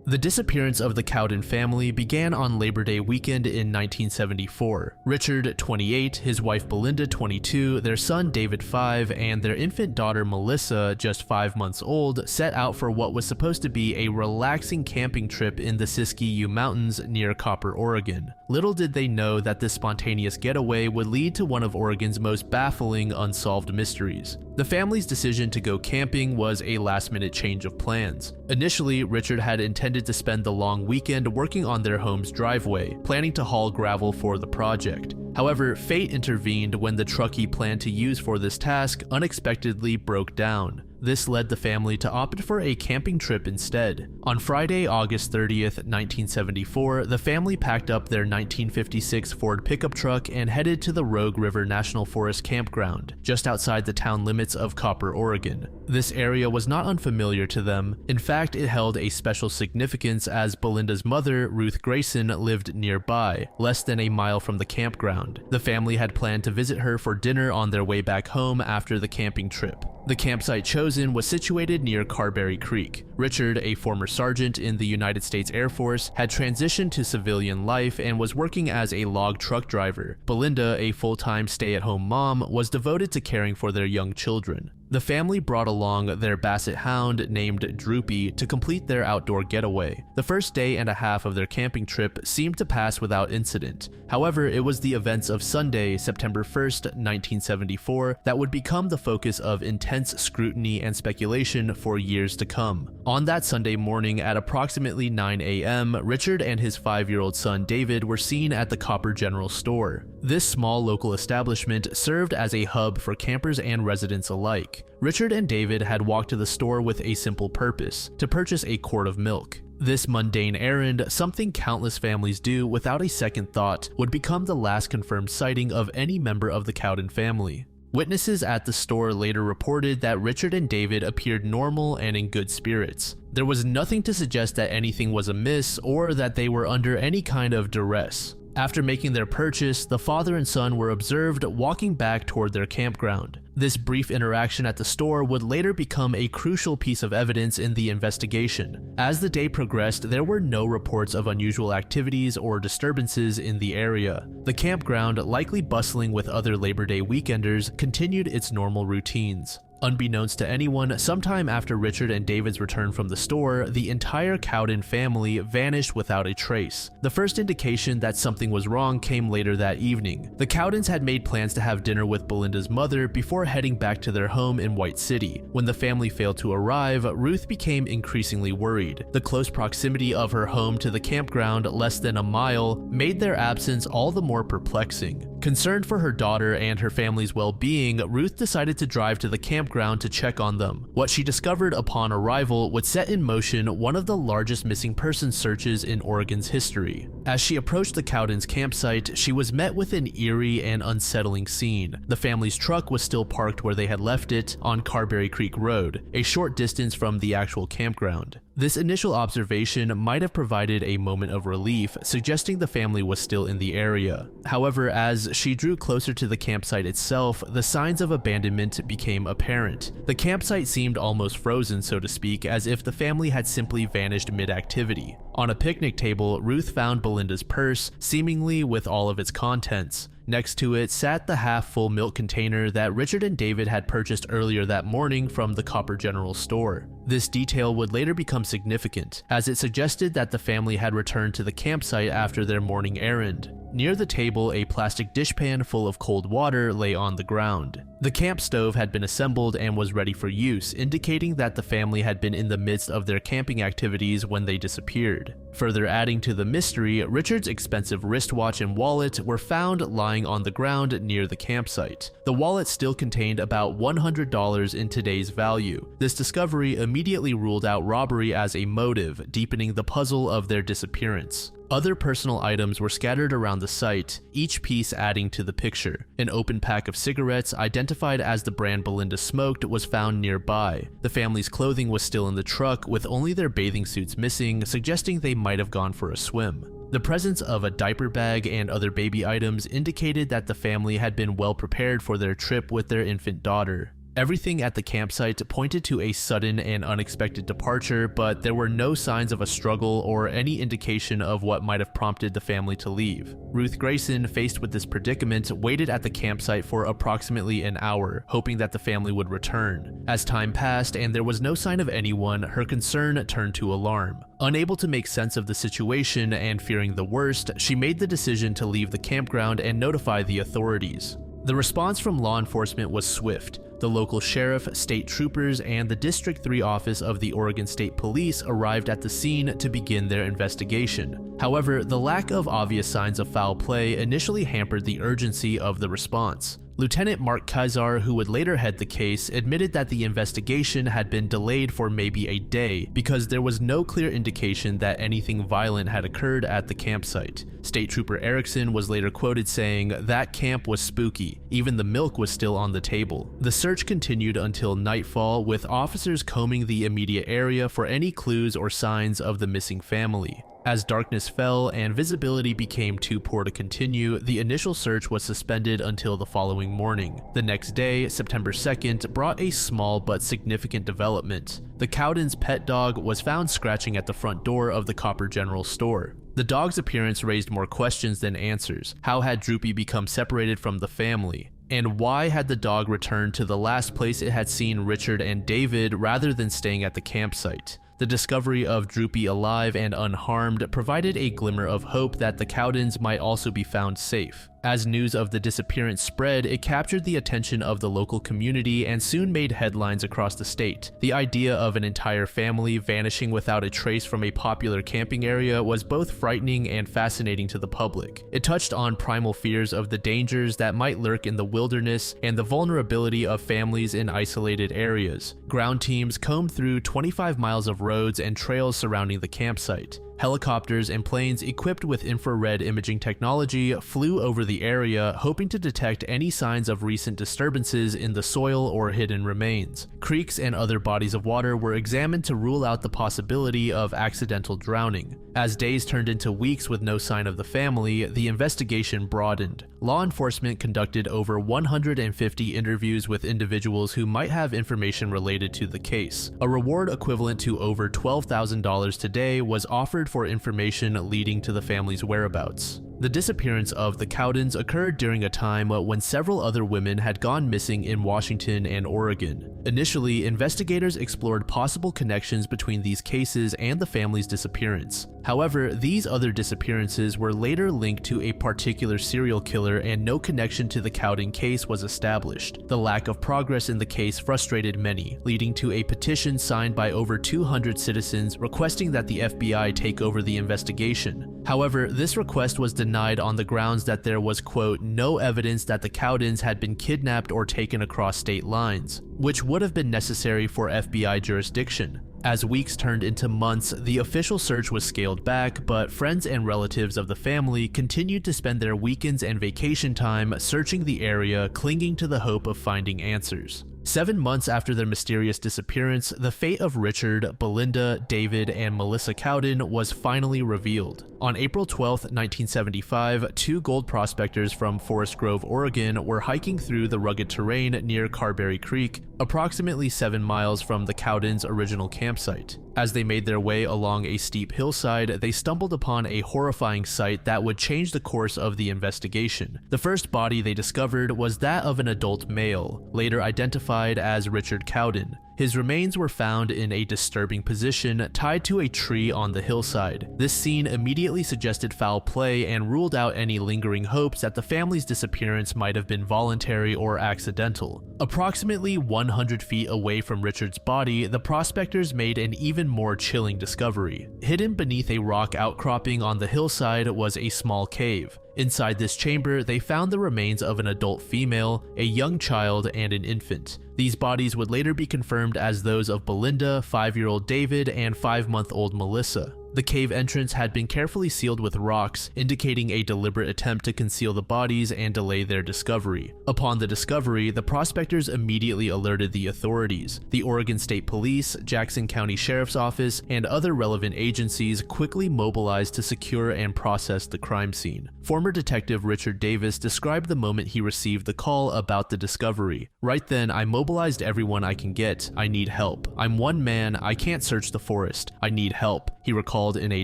The disappearance of the Cowen family began on Labor Day weekend in 1974. Richard, 28, his wife Belinda, 22, their son David, 5, and their infant daughter Melissa, just 5 months old, set out for what was supposed to be a relaxing camping trip in the Siskiyou Mountains near Copper, Oregon. Little did they know that this spontaneous getaway would lead to one of Oregon's most baffling unsolved mysteries. The family's decision to go camping was a last-minute change of plans. Initially, Richard had intended to spend the long weekend working on their home's driveway, planning to haul gravel for the project. However, fate intervened when the truck he planned to use for this task unexpectedly broke down. This led the family to opt for a camping trip instead. On Friday, August 30th, 1974, the family packed up their 1956 Ford pickup truck and headed to the Rogue River National Forest campground, just outside the town limits of Copper, Oregon. This area was not unfamiliar to them. In fact, it held a special significance as Belinda's mother, Ruth Grayson, lived nearby, less than a mile from the campground. The family had planned to visit her for dinner on their way back home after the camping trip. The campsite chosen was situated near Carberry Creek. Richard, a former sergeant in the United States Air Force, had transitioned to civilian life and was working as a log truck driver. Belinda, a full-time stay-at-home mom, was devoted to caring for their young children. The family brought along their basset hound named Droopy to complete their outdoor getaway. The first day and a half of their camping trip seemed to pass without incident. However, it was the events of Sunday, September 1st, 1974, that would become the focus of intense scrutiny and speculation for years to come. On that Sunday morning at approximately 9 a.m., Richard and his 5-year-old son David were seen at the Copper General Store. This small local establishment served as a hub for campers and residents alike. Richard and David had walked to the store with a simple purpose: to purchase a quart of milk. This mundane errand, something countless families do without a second thought, would become the last confirmed sighting of any member of the Cowen family. Witnesses at the store later reported that Richard and David appeared normal and in good spirits. There was nothing to suggest that anything was amiss or that they were under any kind of duress. After making their purchase, the father and son were observed walking back toward their campground. This brief interaction at the store would later become a crucial piece of evidence in the investigation. As the day progressed, there were no reports of unusual activities or disturbances in the area. The campground, likely bustling with other Labor Day weekenders, continued its normal routines. Unbeknownst to anyone, sometime after Richard and David's return from the store, the entire Cowen family vanished without a trace. The first indication that something was wrong came later that evening. The Cowens had made plans to have dinner with Belinda's mother before heading back to their home in White City. When the family failed to arrive, Ruth became increasingly worried. The close proximity of her home to the campground, less than a mile, made their absence all the more perplexing. Concerned for her daughter and her family's well-being, Ruth decided to drive to the campground to check on them. What she discovered upon arrival would set in motion one of the largest missing persons searches in Oregon's history. As she approached the Cowens' campsite, she was met with an eerie and unsettling scene. The family's truck was still parked where they had left it, on Carberry Creek Road, a short distance from the actual campground. This initial observation might have provided a moment of relief, suggesting the family was still in the area. However, as she drew closer to the campsite itself, the signs of abandonment became apparent. The campsite seemed almost frozen, so to speak, as if the family had simply vanished mid-activity. On a picnic table, Ruth found Belinda's purse, seemingly with all of its contents. Next to it sat the half-full milk container that Richard and David had purchased earlier that morning from the Copper General Store. This detail would later become significant, as it suggested that the family had returned to the campsite after their morning errand. Near the table, a plastic dishpan full of cold water lay on the ground. The camp stove had been assembled and was ready for use, indicating that the family had been in the midst of their camping activities when they disappeared. Further adding to the mystery, Richard's expensive wristwatch and wallet were found lying on the ground near the campsite. The wallet still contained about $100 in today's value. This discovery immediately ruled out robbery as a motive, deepening the puzzle of their disappearance. Other personal items were scattered around the site, each piece adding to the picture. An open pack of cigarettes, identified as the brand Belinda smoked, was found nearby. The family's clothing was still in the truck, with only their bathing suits missing, suggesting they might have gone for a swim. The presence of a diaper bag and other baby items indicated that the family had been well prepared for their trip with their infant daughter. Everything at the campsite pointed to a sudden and unexpected departure, but there were no signs of a struggle or any indication of what might have prompted the family to leave. Ruth Grayson, faced with this predicament, waited at the campsite for approximately an hour, hoping that the family would return. As time passed and there was no sign of anyone, her concern turned to alarm. Unable to make sense of the situation and fearing the worst, she made the decision to leave the campground and notify the authorities. The response from law enforcement was swift. The local sheriff, state troopers, and the District 3 office of the Oregon State Police arrived at the scene to begin their investigation. However, the lack of obvious signs of foul play initially hampered the urgency of the response. Lieutenant Mark Kazar, who would later head the case, admitted that the investigation had been delayed for maybe a day because there was no clear indication that anything violent had occurred at the campsite. State Trooper Erickson was later quoted saying, "That camp was spooky. Even the milk was still on the table." The search continued until nightfall, with officers combing the immediate area for any clues or signs of the missing family. As darkness fell and visibility became too poor to continue, the initial search was suspended until the following morning. The next day, September 2nd, brought a small but significant development. The Cowdens' pet dog was found scratching at the front door of the Copper General store. The dog's appearance raised more questions than answers. How had Droopy become separated from the family? And why had the dog returned to the last place it had seen Richard and David rather than staying at the campsite? The discovery of Droopy alive and unharmed provided a glimmer of hope that the Cowdens might also be found safe. As news of the disappearance spread, it captured the attention of the local community and soon made headlines across the state. The idea of an entire family vanishing without a trace from a popular camping area was both frightening and fascinating to the public. It touched on primal fears of the dangers that might lurk in the wilderness and the vulnerability of families in isolated areas. Ground teams combed through 25 miles of roads and trails surrounding the campsite. Helicopters and planes equipped with infrared imaging technology flew over the area, hoping to detect any signs of recent disturbances in the soil or hidden remains. Creeks and other bodies of water were examined to rule out the possibility of accidental drowning. As days turned into weeks with no sign of the family, the investigation broadened. Law enforcement conducted over 150 interviews with individuals who might have information related to the case. A reward equivalent to over $12,000 today was offered for information leading to the family's whereabouts. The disappearance of the Cowdens occurred during a time when several other women had gone missing in Washington and Oregon. Initially, investigators explored possible connections between these cases and the family's disappearance. However, these other disappearances were later linked to a particular serial killer and no connection to the Cowden case was established. The lack of progress in the case frustrated many, leading to a petition signed by over 200 citizens requesting that the FBI take over the investigation. However, this request was denied on the grounds that there was, quote, no evidence that the Cowdens had been kidnapped or taken across state lines, which would have been necessary for FBI jurisdiction. As weeks turned into months, the official search was scaled back, but friends and relatives of the family continued to spend their weekends and vacation time searching the area, clinging to the hope of finding answers. 7 months after their mysterious disappearance, the fate of Richard, Belinda, David, and Melissa Cowden was finally revealed. On April 12, 1975, 2 gold prospectors from Forest Grove, Oregon were hiking through the rugged terrain near Carberry Creek, approximately 7 miles from the Cowdens' original campsite. As they made their way along a steep hillside, they stumbled upon a horrifying sight that would change the course of the investigation. The first body they discovered was that of an adult male, later identified as Richard Cowden. His remains were found in a disturbing position, tied to a tree on the hillside. This scene immediately suggested foul play and ruled out any lingering hopes that the family's disappearance might have been voluntary or accidental. Approximately 100 feet away from Richard's body, the prospectors made an even more chilling discovery. Hidden beneath a rock outcropping on the hillside was a small cave. Inside this chamber, they found the remains of an adult female, a young child, and an infant. These bodies would later be confirmed as those of Belinda, 5-year-old David, and 5-month-old Melissa. The cave entrance had been carefully sealed with rocks, indicating a deliberate attempt to conceal the bodies and delay their discovery. Upon the discovery, the prospectors immediately alerted the authorities. The Oregon State Police, Jackson County Sheriff's Office, and other relevant agencies quickly mobilized to secure and process the crime scene. Former Detective Richard Davis described the moment he received the call about the discovery. "Right then, I mobilized everyone I can get. I need help. I'm one man. I can't search the forest. I need help," he recalled in a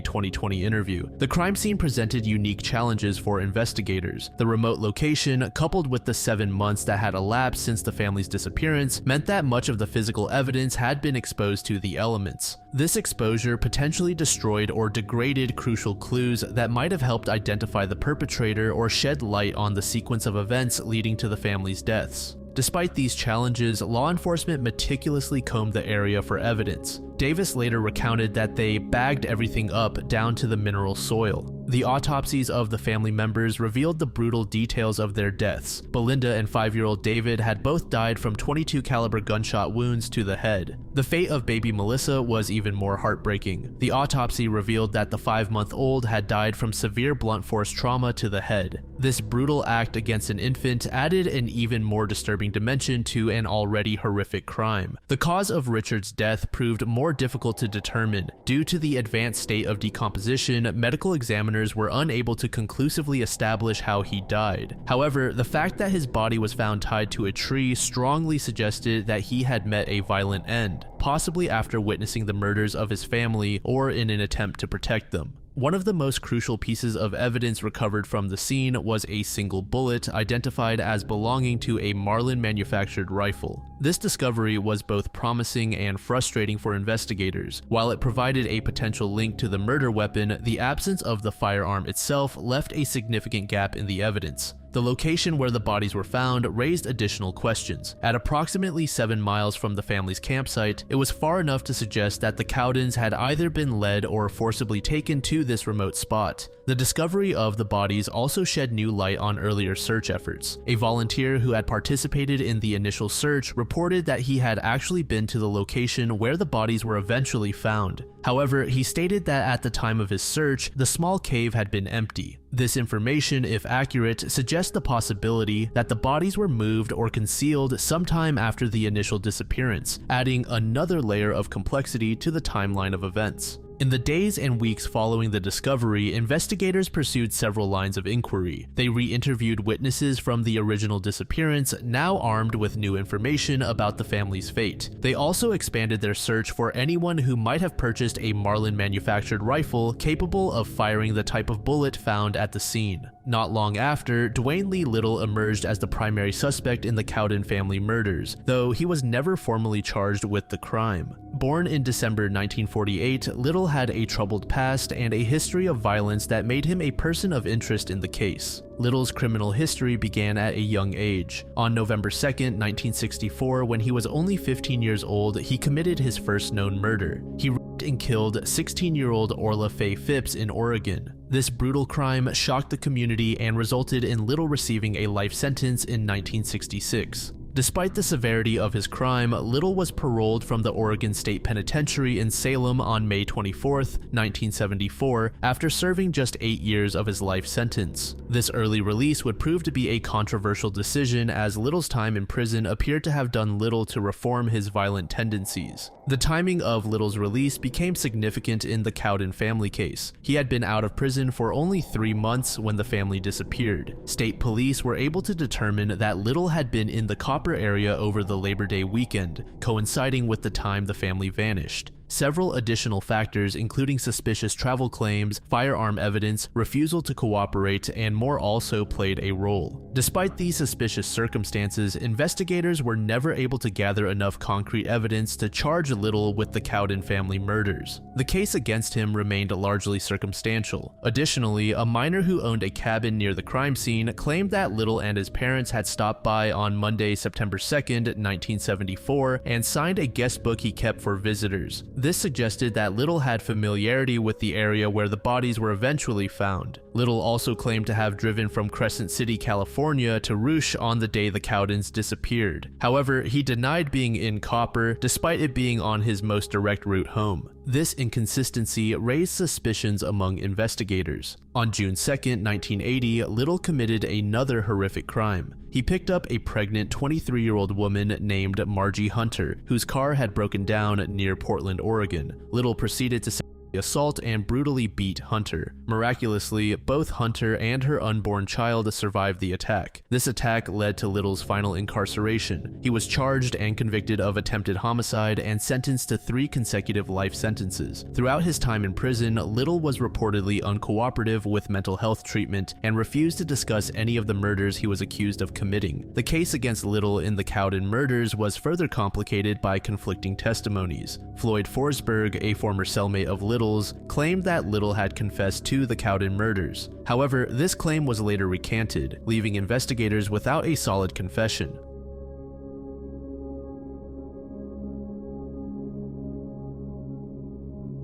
2020 interview. The crime scene presented unique challenges for investigators. The remote location, coupled with the 7 months that had elapsed since the family's disappearance, meant that much of the physical evidence had been exposed to the elements. This exposure potentially destroyed or degraded crucial clues that might have helped identify the perpetrator or shed light on the sequence of events leading to the family's deaths. Despite these challenges, law enforcement meticulously combed the area for evidence. Davis later recounted that they bagged everything up down to the mineral soil. The autopsies of the family members revealed the brutal details of their deaths. Belinda and 5-year-old David had both died from .22 caliber gunshot wounds to the head. The fate of baby Melissa was even more heartbreaking. The autopsy revealed that the 5-month-old had died from severe blunt force trauma to the head. This brutal act against an infant added an even more disturbing dimension to an already horrific crime. The cause of Richard's death proved more difficult to determine. Due to the advanced state of decomposition, medical examiners were unable to conclusively establish how he died. However, the fact that his body was found tied to a tree strongly suggested that he had met a violent end, possibly after witnessing the murders of his family or in an attempt to protect them. One of the most crucial pieces of evidence recovered from the scene was a single bullet identified as belonging to a Marlin manufactured rifle. This discovery was both promising and frustrating for investigators. While it provided a potential link to the murder weapon, the absence of the firearm itself left a significant gap in the evidence. The location where the bodies were found raised additional questions. At approximately 7 miles from the family's campsite, it was far enough to suggest that the Cowdens had either been led or forcibly taken to this remote spot. The discovery of the bodies also shed new light on earlier search efforts. A volunteer who had participated in the initial search reported that he had actually been to the location where the bodies were eventually found. However, he stated that at the time of his search, the small cave had been empty. This information, if accurate, suggests the possibility that the bodies were moved or concealed sometime after the initial disappearance, adding another layer of complexity to the timeline of events. In the days and weeks following the discovery, investigators pursued several lines of inquiry. They re-interviewed witnesses from the original disappearance, now armed with new information about the family's fate. They also expanded their search for anyone who might have purchased a Marlin manufactured rifle capable of firing the type of bullet found at the scene. Not long after, Dwayne Lee Little emerged as the primary suspect in the Cowden family murders, though he was never formally charged with the crime. Born in December 1948, Little had a troubled past and a history of violence that made him a person of interest in the case. Little's criminal history began at a young age. On November 2, 1964, when he was only 15 years old, he committed his first known murder. He raped and killed 16-year-old Orla Faye Phipps in Oregon. This brutal crime shocked the community and resulted in Little receiving a life sentence in 1966. Despite the severity of his crime, Little was paroled from the Oregon State Penitentiary in Salem on May 24, 1974, after serving just 8 years of his life sentence. This early release would prove to be a controversial decision, as Little's time in prison appeared to have done little to reform his violent tendencies. The timing of Little's release became significant in the Cowden family case. He had been out of prison for only 3 months when the family disappeared. State police were able to determine that Little had been in the Copper area over the Labor Day weekend, coinciding with the time the family vanished. Several additional factors, including suspicious travel claims, firearm evidence, refusal to cooperate, and more also played a role. Despite these suspicious circumstances, investigators were never able to gather enough concrete evidence to charge Little with the Cowden family murders. The case against him remained largely circumstantial. Additionally, a miner who owned a cabin near the crime scene claimed that Little and his parents had stopped by on Monday, September 2, 1974, and signed a guest book he kept for visitors. This suggested that Little had familiarity with the area where the bodies were eventually found. Little also claimed to have driven from Crescent City, California to Rouge on the day the Cowdens disappeared. However, he denied being in Copper, despite it being on his most direct route home. This inconsistency raised suspicions among investigators. On June 2, 1980, Little committed another horrific crime. He picked up a pregnant 23-year-old woman named Margie Hunter, whose car had broken down near Portland, Oregon. Little proceeded to assault and brutally beat Hunter. Miraculously, both Hunter and her unborn child survived the attack. This attack led to Little's final incarceration. He was charged and convicted of attempted homicide and sentenced to 3 consecutive life sentences. Throughout his time in prison, Little was reportedly uncooperative with mental health treatment and refused to discuss any of the murders he was accused of committing. The case against Little in the Cowden murders was further complicated by conflicting testimonies. Floyd Forsberg, a former cellmate of Little's, claimed that Little had confessed to the Cowden murders. However, this claim was later recanted, leaving investigators without a solid confession.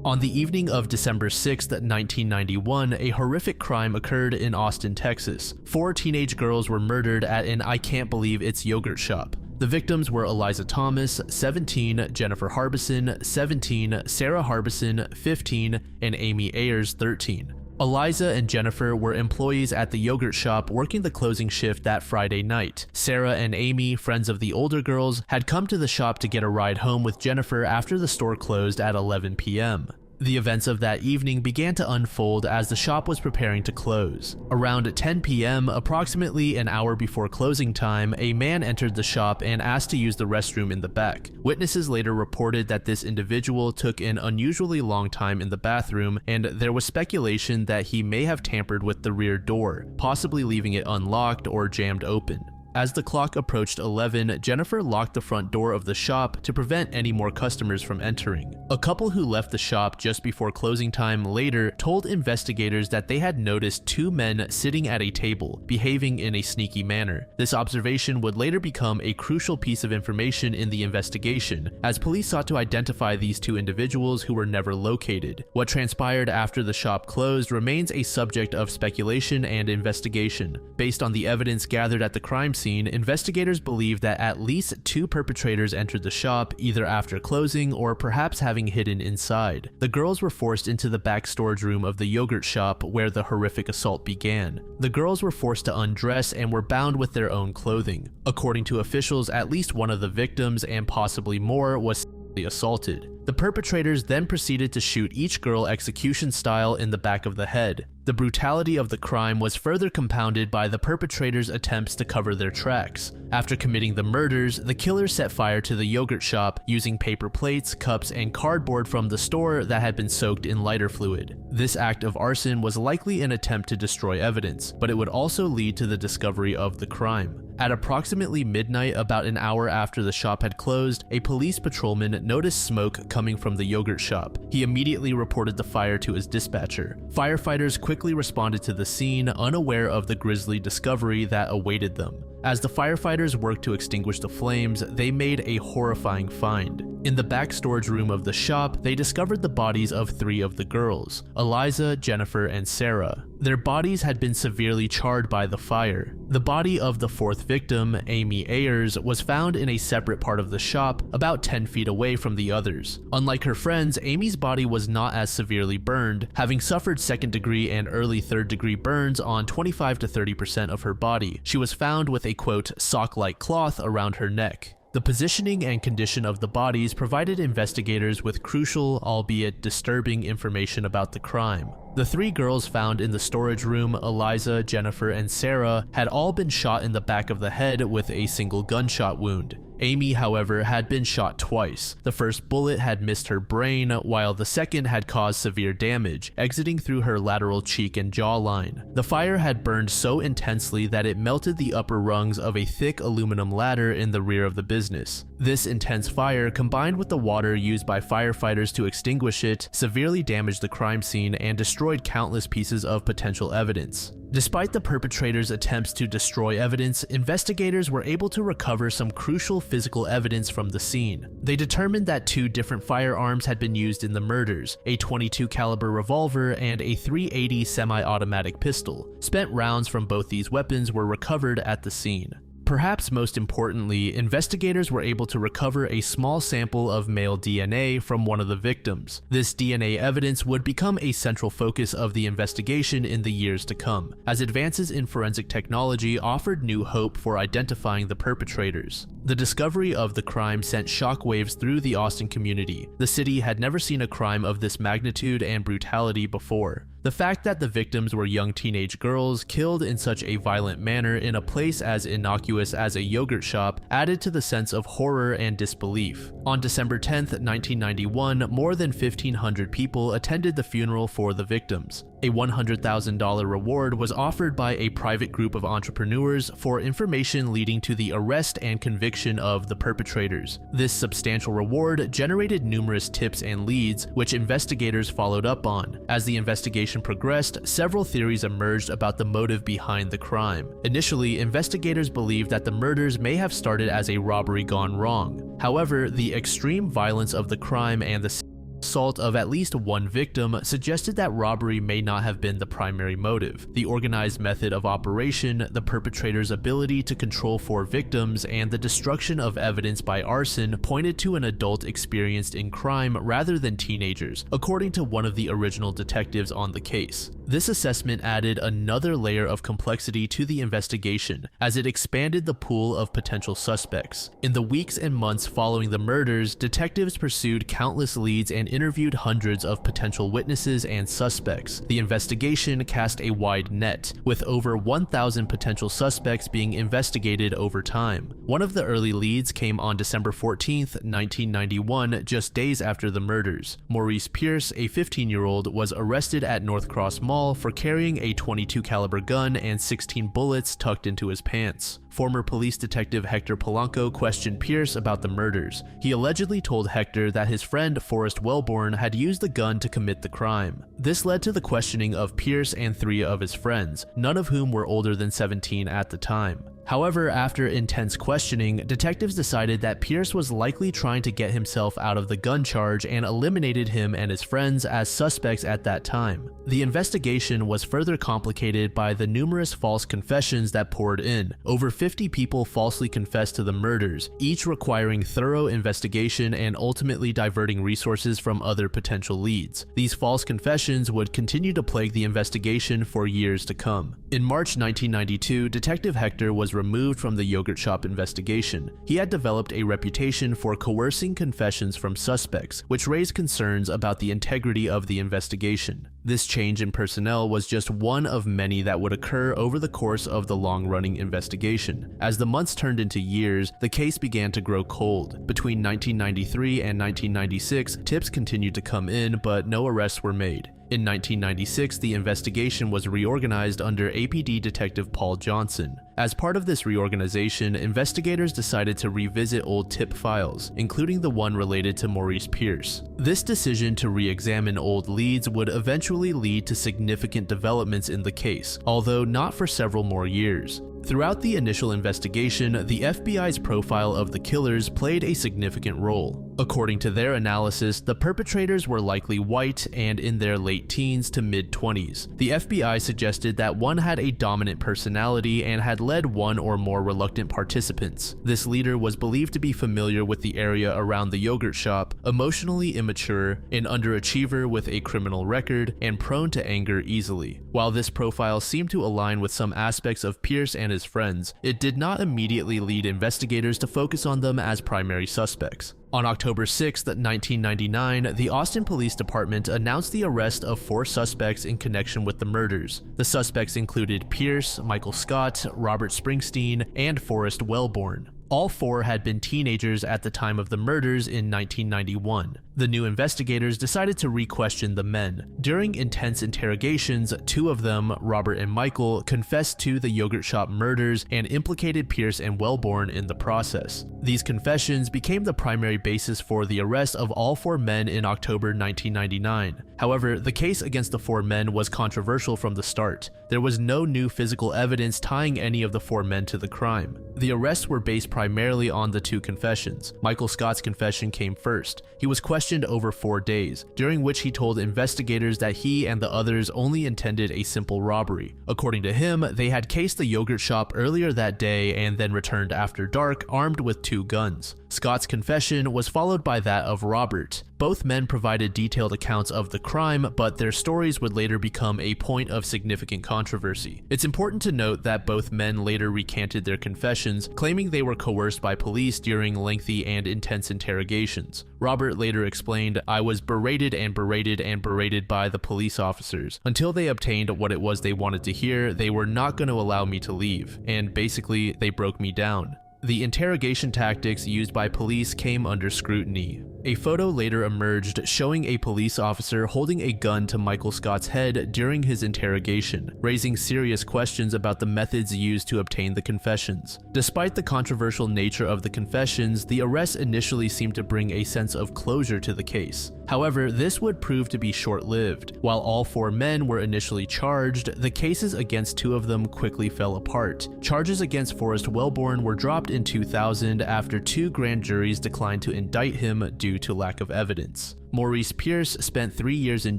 On the evening of December 6, 1991, a horrific crime occurred in Austin, Texas. 4 teenage girls were murdered at an I can't believe it's yogurt shop. The victims were Eliza Thomas, 17, Jennifer Harbison, 17, Sarah Harbison, 15, and Amy Ayers, 13. Eliza and Jennifer were employees at the yogurt shop working the closing shift that Friday night. Sarah and Amy, friends of the older girls, had come to the shop to get a ride home with Jennifer after the store closed at 11 p.m. The events of that evening began to unfold as the shop was preparing to close. Around 10 p.m., approximately an hour before closing time, a man entered the shop and asked to use the restroom in the back. Witnesses later reported that this individual took an unusually long time in the bathroom, and there was speculation that he may have tampered with the rear door, possibly leaving it unlocked or jammed open. As the clock approached 11, Jennifer locked the front door of the shop to prevent any more customers from entering. A couple who left the shop just before closing time later told investigators that they had noticed 2 men sitting at a table, behaving in a sneaky manner. This observation would later become a crucial piece of information in the investigation, as police sought to identify these 2 individuals who were never located. What transpired after the shop closed remains a subject of speculation and investigation. Based on the evidence gathered at the crime scene, investigators believe that at least 2 perpetrators entered the shop, either after closing or perhaps having hidden inside. The girls were forced into the back storage room of the yogurt shop where the horrific assault began. The girls were forced to undress and were bound with their own clothing. According to officials, at least one of the victims, and possibly more, was assaulted. The perpetrators then proceeded to shoot each girl execution style in the back of the head. The brutality of the crime was further compounded by the perpetrators' attempts to cover their tracks. After committing the murders, the killers set fire to the yogurt shop using paper plates, cups, and cardboard from the store that had been soaked in lighter fluid. This act of arson was likely an attempt to destroy evidence, but it would also lead to the discovery of the crime. At approximately midnight, about an hour after the shop had closed, a police patrolman noticed smoke coming from the yogurt shop. He immediately reported the fire to his dispatcher. Firefighters quickly responded to the scene, unaware of the grisly discovery that awaited them. As the firefighters worked to extinguish the flames, they made a horrifying find. In the back storage room of the shop, they discovered the bodies of 3 of the girls, Eliza, Jennifer, and Sarah. Their bodies had been severely charred by the fire. The body of the 4th victim, Amy Ayers, was found in a separate part of the shop, about 10 feet away from the others. Unlike her friends, Amy's body was not as severely burned, having suffered 2nd-degree and early 3rd-degree burns on 25 to 30% of her body. She was found with a quote, sock-like cloth around her neck. The positioning and condition of the bodies provided investigators with crucial, albeit disturbing, information about the crime. The 3 girls found in the storage room, Eliza, Jennifer, and Sarah, had all been shot in the back of the head with a single gunshot wound. Amy, however, had been shot twice. The first bullet had missed her brain, while the second had caused severe damage, exiting through her lateral cheek and jawline. The fire had burned so intensely that it melted the upper rungs of a thick aluminum ladder in the rear of the business. This intense fire, combined with the water used by firefighters to extinguish it, severely damaged the crime scene and destroyed countless pieces of potential evidence. Despite the perpetrators' attempts to destroy evidence, investigators were able to recover some crucial physical evidence from the scene. They determined that 2 different firearms had been used in the murders, a .22 caliber revolver and a .380 semi-automatic pistol. Spent rounds from both these weapons were recovered at the scene. Perhaps most importantly, investigators were able to recover a small sample of male DNA from one of the victims. This DNA evidence would become a central focus of the investigation in the years to come, as advances in forensic technology offered new hope for identifying the perpetrators. The discovery of the crime sent shockwaves through the Austin community. The city had never seen a crime of this magnitude and brutality before. The fact that the victims were young teenage girls killed in such a violent manner in a place as innocuous as a yogurt shop added to the sense of horror and disbelief. On December 10, 1991, more than 1,500 people attended the funeral for the victims. A $100,000 reward was offered by a private group of entrepreneurs for information leading to the arrest and conviction of the perpetrators. This substantial reward generated numerous tips and leads, which investigators followed up on. As the investigation progressed, several theories emerged about the motive behind the crime. Initially, investigators believed that the murders may have started as a robbery gone wrong. However, the extreme violence of the crime and the assault of at least one victim suggested that robbery may not have been the primary motive. The organized method of operation, the perpetrator's ability to control 4 victims, and the destruction of evidence by arson pointed to an adult experienced in crime rather than teenagers, according to one of the original detectives on the case. This assessment added another layer of complexity to the investigation, as it expanded the pool of potential suspects. In the weeks and months following the murders, detectives pursued countless leads and interviewed hundreds of potential witnesses and suspects. The investigation cast a wide net, with over 1,000 potential suspects being investigated over time. One of the early leads came on December 14, 1991, just days after the murders. Maurice Pierce, a 15-year-old, was arrested at North Cross Mall for carrying a .22 caliber gun and 16 bullets tucked into his pants. Former police detective Hector Polanco questioned Pierce about the murders. He allegedly told Hector that his friend Forrest Wellborn had used the gun to commit the crime. This led to the questioning of Pierce and 3 of his friends, none of whom were older than 17 at the time. However, after intense questioning, detectives decided that Pierce was likely trying to get himself out of the gun charge and eliminated him and his friends as suspects at that time. The investigation was further complicated by the numerous false confessions that poured in. Over 50 people falsely confessed to the murders, each requiring thorough investigation and ultimately diverting resources from other potential leads. These false confessions would continue to plague the investigation for years to come. In March 1992, Detective Hector was removed from the yogurt shop investigation. He had developed a reputation for coercing confessions from suspects, which raised concerns about the integrity of the investigation. This change in personnel was just one of many that would occur over the course of the long-running investigation. As the months turned into years, the case began to grow cold. Between 1993 and 1996, tips continued to come in, but no arrests were made. In 1996, the investigation was reorganized under APD Detective Paul Johnson. As part of this reorganization, investigators decided to revisit old tip files, including the one related to Maurice Pierce. This decision to re-examine old leads would eventually lead to significant developments in the case, although not for several more years. Throughout the initial investigation, the FBI's profile of the killers played a significant role. According to their analysis, the perpetrators were likely white and in their late teens to mid-20s. The FBI suggested that one had a dominant personality and had led one or more reluctant participants. This leader was believed to be familiar with the area around the yogurt shop, emotionally immature, an underachiever with a criminal record, and prone to anger easily. While this profile seemed to align with some aspects of Pierce and his friends, it did not immediately lead investigators to focus on them as primary suspects. On October 6, 1999, the Austin Police Department announced the arrest of 4 suspects in connection with the murders. The suspects included Pierce, Michael Scott, Robert Springsteen, and Forrest Wellborn. All 4 had been teenagers at the time of the murders in 1991. The new investigators decided to re-question the men. During intense interrogations, 2 of them, Robert and Michael, confessed to the yogurt shop murders and implicated Pierce and Wellborn in the process. These confessions became the primary basis for the arrest of all 4 men in October 1999. However, the case against the 4 men was controversial from the start. There was no new physical evidence tying any of the 4 men to the crime. The arrests were based primarily on the 2 confessions. Michael Scott's confession came first. He was questioned questioned over 4 days, during which he told investigators that he and the others only intended a simple robbery. According to him, they had cased the yogurt shop earlier that day and then returned after dark armed with 2 guns. Scott's confession was followed by that of Robert. Both men provided detailed accounts of the crime, but their stories would later become a point of significant controversy. It's important to note that both men later recanted their confessions, claiming they were coerced by police during lengthy and intense interrogations. Robert later explained, "I was berated and berated and berated by the police officers. Until they obtained what it was they wanted to hear, they were not going to allow me to leave, and basically, they broke me down." The interrogation tactics used by police came under scrutiny. A photo later emerged showing a police officer holding a gun to Michael Scott's head during his interrogation, raising serious questions about the methods used to obtain the confessions. Despite the controversial nature of the confessions, the arrest initially seemed to bring a sense of closure to the case. However, this would prove to be short-lived. While all 4 men were initially charged, the cases against 2 of them quickly fell apart. Charges against Forrest Wellborn were dropped in 2000 after 2 grand juries declined to indict him due to lack of evidence. Maurice Pierce spent 3 years in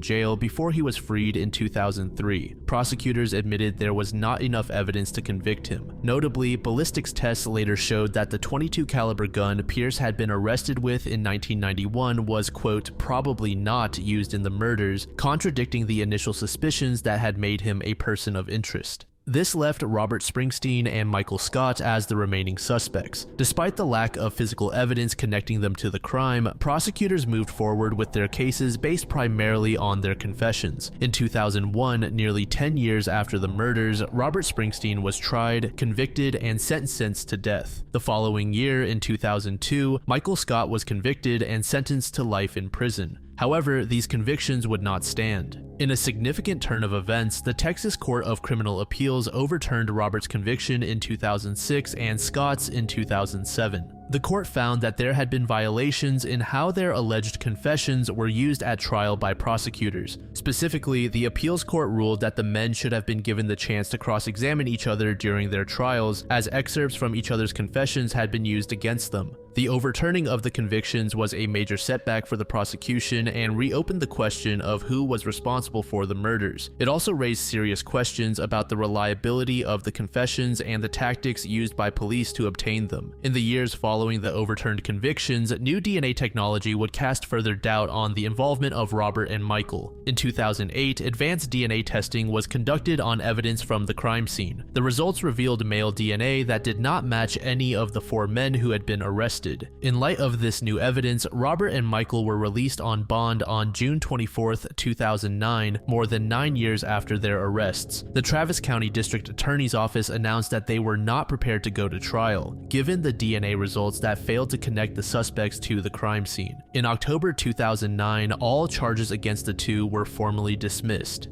jail before he was freed in 2003. Prosecutors admitted there was not enough evidence to convict him. Notably, ballistics tests later showed that the .22 caliber gun Pierce had been arrested with in 1991 was, quote, probably not used in the murders, contradicting the initial suspicions that had made him a person of interest. This left Robert Springsteen and Michael Scott as the remaining suspects. Despite the lack of physical evidence connecting them to the crime, prosecutors moved forward with their cases based primarily on their confessions. In 2001, nearly 10 years after the murders, Robert Springsteen was tried, convicted, and sentenced to death. The following year, in 2002, Michael Scott was convicted and sentenced to life in prison. However, these convictions would not stand. In a significant turn of events, the Texas Court of Criminal Appeals overturned Robert's conviction in 2006 and Scott's in 2007. The court found that there had been violations in how their alleged confessions were used at trial by prosecutors. Specifically, the appeals court ruled that the men should have been given the chance to cross-examine each other during their trials, as excerpts from each other's confessions had been used against them. The overturning of the convictions was a major setback for the prosecution and reopened the question of who was responsible for the murders. It also raised serious questions about the reliability of the confessions and the tactics used by police to obtain them. In the years following the overturned convictions, new DNA technology would cast further doubt on the involvement of Robert and Michael. In 2008, advanced DNA testing was conducted on evidence from the crime scene. The results revealed male DNA that did not match any of the 4 men who had been arrested. In light of this new evidence, Robert and Michael were released on bond on June 24, 2009, more than 9 years after their arrests. The Travis County District Attorney's Office announced that they were not prepared to go to trial, given the DNA results that failed to connect the suspects to the crime scene. In October 2009, all charges against the 2 were formally dismissed.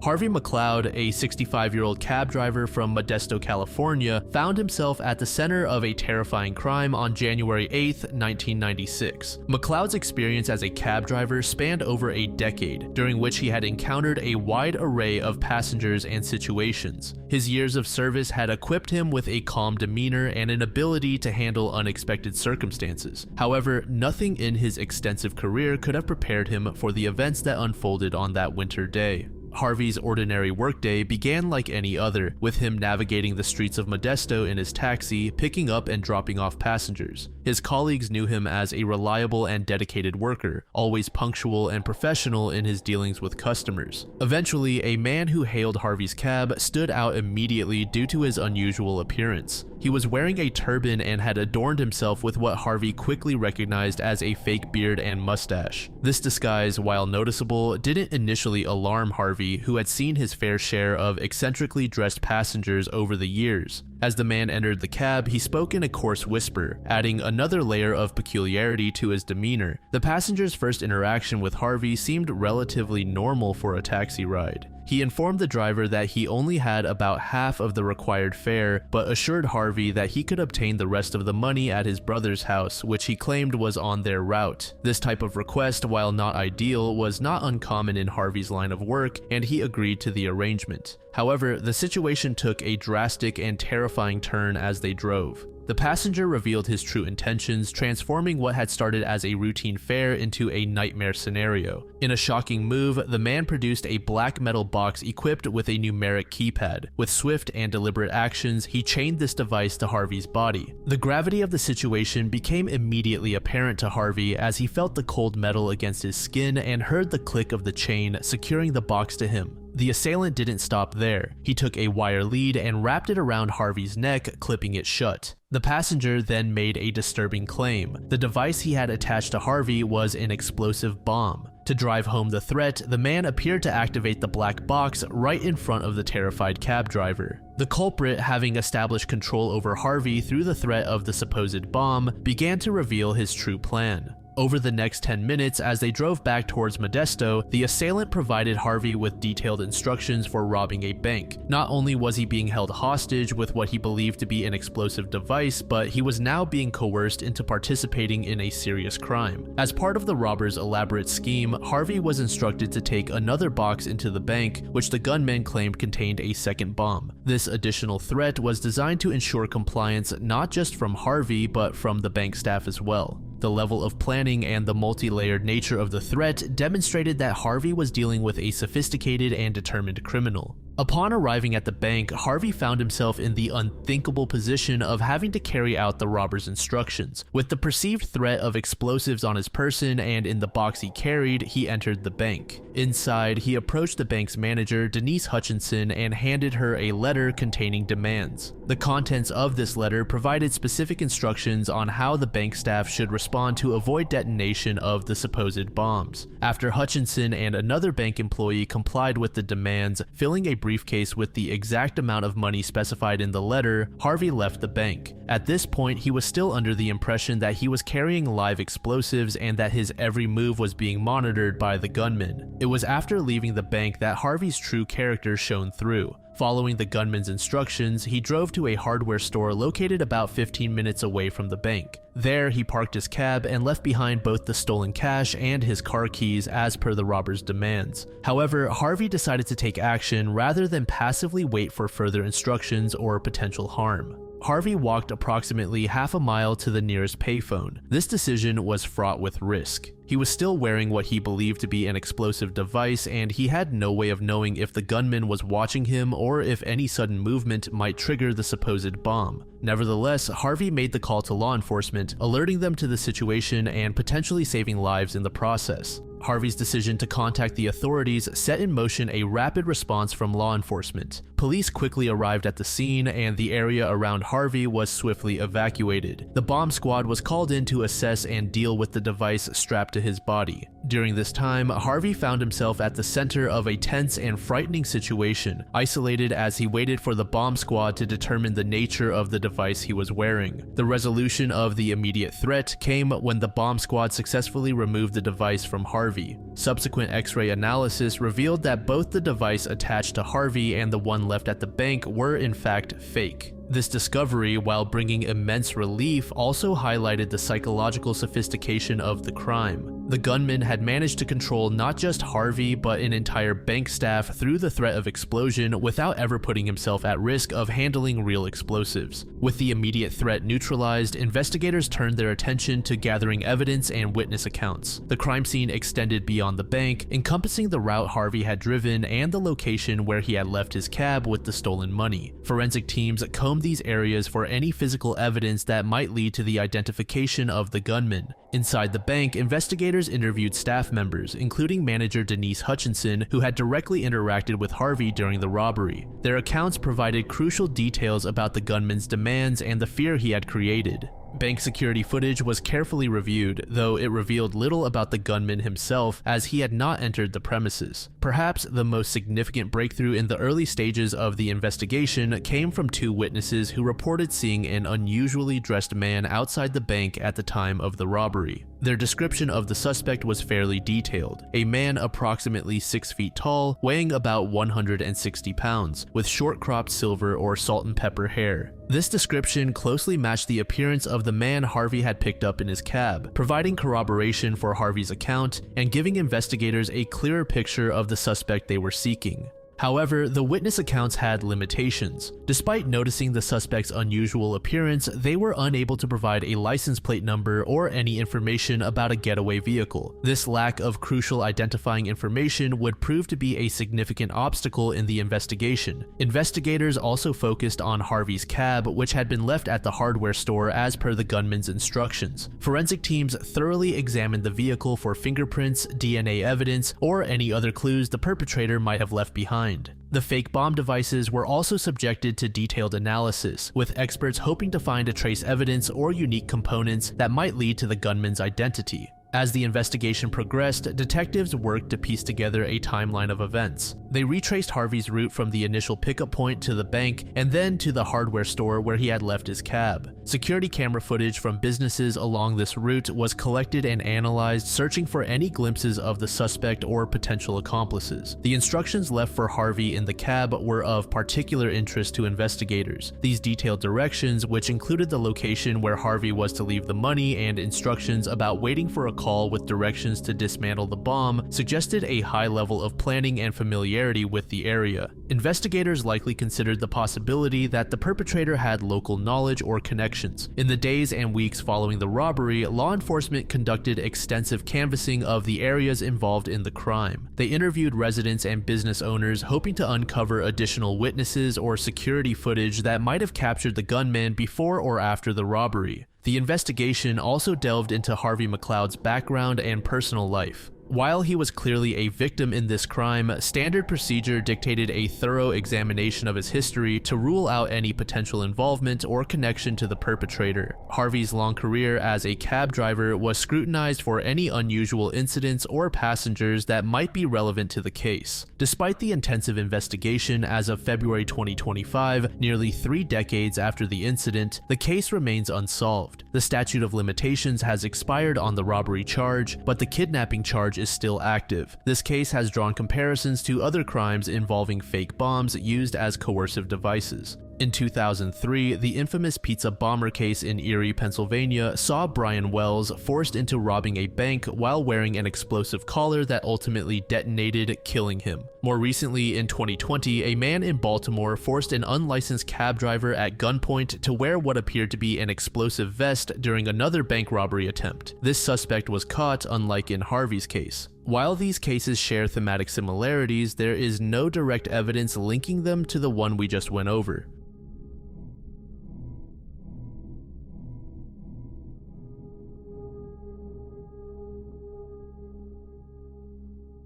Harvey McLeod, a 65-year-old cab driver from Modesto, California, found himself at the center of a terrifying crime on January 8, 1996. McLeod's experience as a cab driver spanned over a decade, during which he had encountered a wide array of passengers and situations. His years of service had equipped him with a calm demeanor and an ability to handle unexpected circumstances. However, nothing in his extensive career could have prepared him for the events that unfolded on that winter day. Harvey's ordinary workday began like any other, with him navigating the streets of Modesto in his taxi, picking up and dropping off passengers. His colleagues knew him as a reliable and dedicated worker, always punctual and professional in his dealings with customers. Eventually, a man who hailed Harvey's cab stood out immediately due to his unusual appearance. He was wearing a turban and had adorned himself with what Harvey quickly recognized as a fake beard and mustache. This disguise, while noticeable, didn't initially alarm Harvey, who had seen his fair share of eccentrically dressed passengers over the years. As the man entered the cab, he spoke in a coarse whisper, adding another layer of peculiarity to his demeanor. The passenger's first interaction with Harvey seemed relatively normal for a taxi ride. He informed the driver that he only had about half of the required fare, but assured Harvey that he could obtain the rest of the money at his brother's house, which he claimed was on their route. This type of request, while not ideal, was not uncommon in Harvey's line of work, and he agreed to the arrangement. However, the situation took a drastic and terrifying turn as they drove. The passenger revealed his true intentions, transforming what had started as a routine fare into a nightmare scenario. In a shocking move, the man produced a black metal box equipped with a numeric keypad. With swift and deliberate actions, he chained this device to Harvey's body. The gravity of the situation became immediately apparent to Harvey as he felt the cold metal against his skin and heard the click of the chain securing the box to him. The assailant didn't stop there. He took a wire lead and wrapped it around Harvey's neck, clipping it shut. The passenger then made a disturbing claim. The device he had attached to Harvey was an explosive bomb. To drive home the threat, the man appeared to activate the black box right in front of the terrified cab driver. The culprit, having established control over Harvey through the threat of the supposed bomb, began to reveal his true plan. Over the next 10 minutes, as they drove back towards Modesto, the assailant provided Harvey with detailed instructions for robbing a bank. Not only was he being held hostage with what he believed to be an explosive device, but he was now being coerced into participating in a serious crime. As part of the robber's elaborate scheme, Harvey was instructed to take another box into the bank, which the gunman claimed contained a second bomb. This additional threat was designed to ensure compliance not just from Harvey, but from the bank staff as well. The level of planning and the multi-layered nature of the threat demonstrated that Harvey was dealing with a sophisticated and determined criminal. Upon arriving at the bank, Harvey found himself in the unthinkable position of having to carry out the robber's instructions. With the perceived threat of explosives on his person and in the box he carried, he entered the bank. Inside, he approached the bank's manager, Denise Hutchinson, and handed her a letter containing demands. The contents of this letter provided specific instructions on how the bank staff should respond to avoid detonation of the supposed bombs. After Hutchinson and another bank employee complied with the demands, filling a briefcase with the exact amount of money specified in the letter, Harvey left the bank. At this point, he was still under the impression that he was carrying live explosives and that his every move was being monitored by the gunman. It was after leaving the bank that Harvey's true character shone through. Following the gunman's instructions, he drove to a hardware store located about 15 minutes away from the bank. There, he parked his cab and left behind both the stolen cash and his car keys as per the robber's demands. However, Harvey decided to take action rather than passively wait for further instructions or potential harm. Harvey walked approximately half a mile to the nearest payphone. This decision was fraught with risk. He was still wearing what he believed to be an explosive device, and he had no way of knowing if the gunman was watching him or if any sudden movement might trigger the supposed bomb. Nevertheless, Harvey made the call to law enforcement, alerting them to the situation and potentially saving lives in the process. Harvey's decision to contact the authorities set in motion a rapid response from law enforcement. Police quickly arrived at the scene, and the area around Harvey was swiftly evacuated. The bomb squad was called in to assess and deal with the device strapped to his body. During this time, Harvey found himself at the center of a tense and frightening situation, isolated as he waited for the bomb squad to determine the nature of the device he was wearing. The resolution of the immediate threat came when the bomb squad successfully removed the device from Harvey. Subsequent X-ray analysis revealed that both the device attached to Harvey and the one left at the bank were in fact fake. This discovery, while bringing immense relief, also highlighted the psychological sophistication of the crime. The gunman had managed to control not just Harvey, but an entire bank staff through the threat of explosion without ever putting himself at risk of handling real explosives. With the immediate threat neutralized, investigators turned their attention to gathering evidence and witness accounts. The crime scene extended beyond the bank, encompassing the route Harvey had driven and the location where he had left his cab with the stolen money. Forensic teams combed these areas for any physical evidence that might lead to the identification of the gunman. Inside the bank, investigators interviewed staff members, including manager Denise Hutchinson, who had directly interacted with Harvey during the robbery. Their accounts provided crucial details about the gunman's demands and the fear he had created. Bank security footage was carefully reviewed, though it revealed little about the gunman himself as he had not entered the premises. Perhaps the most significant breakthrough in the early stages of the investigation came from two witnesses who reported seeing an unusually dressed man outside the bank at the time of the robbery. Their description of the suspect was fairly detailed. A man approximately 6 feet tall, weighing about 160 pounds, with short-cropped silver or salt and pepper hair. This description closely matched the appearance of the man Harvey had picked up in his cab, providing corroboration for Harvey's account and giving investigators a clearer picture of the suspect they were seeking. However, the witness accounts had limitations. Despite noticing the suspect's unusual appearance, they were unable to provide a license plate number or any information about a getaway vehicle. This lack of crucial identifying information would prove to be a significant obstacle in the investigation. Investigators also focused on Harvey's cab, which had been left at the hardware store as per the gunman's instructions. Forensic teams thoroughly examined the vehicle for fingerprints, DNA evidence, or any other clues the perpetrator might have left behind. The fake bomb devices were also subjected to detailed analysis, with experts hoping to find trace evidence or unique components that might lead to the gunman's identity. As the investigation progressed, detectives worked to piece together a timeline of events. They retraced Harvey's route from the initial pickup point to the bank and then to the hardware store where he had left his cab. Security camera footage from businesses along this route was collected and analyzed, searching for any glimpses of the suspect or potential accomplices. The instructions left for Harvey in the cab were of particular interest to investigators. These detailed directions, which included the location where Harvey was to leave the money and instructions about waiting for a call with directions to dismantle the bomb, suggested a high level of planning and familiarity with the area. Investigators likely considered the possibility that the perpetrator had local knowledge or connections. In the days and weeks following the robbery, law enforcement conducted extensive canvassing of the areas involved in the crime. They interviewed residents and business owners, hoping to uncover additional witnesses or security footage that might have captured the gunman before or after the robbery. The investigation also delved into Harvey McLeod's background and personal life. While he was clearly a victim in this crime, standard procedure dictated a thorough examination of his history to rule out any potential involvement or connection to the perpetrator. Harvey's long career as a cab driver was scrutinized for any unusual incidents or passengers that might be relevant to the case. Despite the intensive investigation, as of February 2025, nearly 3 decades after the incident, the case remains unsolved. The statute of limitations has expired on the robbery charge, but the kidnapping charge is still active. This case has drawn comparisons to other crimes involving fake bombs used as coercive devices. In 2003, the infamous pizza bomber case in Erie, Pennsylvania saw Brian Wells forced into robbing a bank while wearing an explosive collar that ultimately detonated, killing him. More recently, in 2020, a man in Baltimore forced an unlicensed cab driver at gunpoint to wear what appeared to be an explosive vest during another bank robbery attempt. This suspect was caught, unlike in Harvey's case. While these cases share thematic similarities, there is no direct evidence linking them to the one we just went over.